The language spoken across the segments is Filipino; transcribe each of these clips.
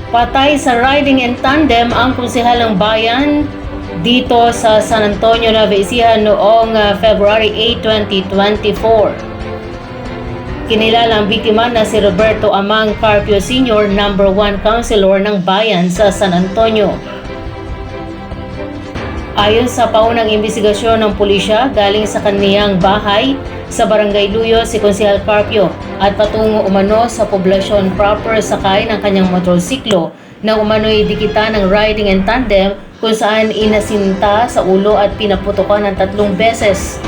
Patay sa riding in tandem ang konsehal ng bayan dito sa San Antonio, Nueva Ecija noong February 8, 2024. Kinilala ang biktima na si Roberto Amang Carpio Sr., number 1 councilor ng bayan sa San Antonio. Ayon sa paunang imbestigasyon ng pulisya, galing sa kaniyang bahay sa Barangay Luyo si Konsehal Carpio at patungo umano sa poblasyon proper sakay ng kanyang motorsiklo na umano'y dikitan ng riding in tandem kung saan inasinta sa ulo at pinaputukan ng 3 beses.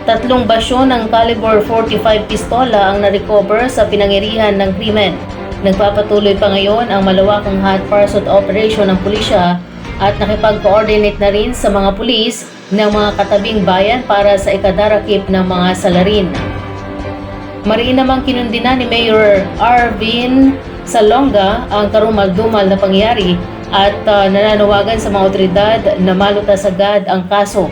3 basyo ng caliber 45 pistola ang na-recover sa pinangyarihan ng krimen. Nagpapatuloy pa ngayon ang malawakang hot pursuit operation ng pulisya at nakipag-coordinate na rin sa mga pulis ng mga katabing bayan para sa ikadarakip ng mga salarin. Mariin namang kinundina ni Mayor Arvin Salonga ang karumal-dumal na pangyayari at nananawagan sa mga otoridad na malutas agad ang kaso.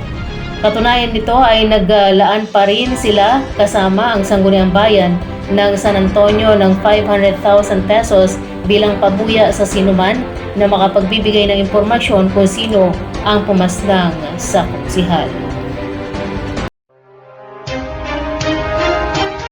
Katunayan nito ay naglaan pa rin sila kasama ang Sangguniang Bayan ng San Antonio ng 500,000 pesos bilang pabuya sa sinuman na makapagbibigay ng impormasyon kung sino ang pumaslang sa konsehal.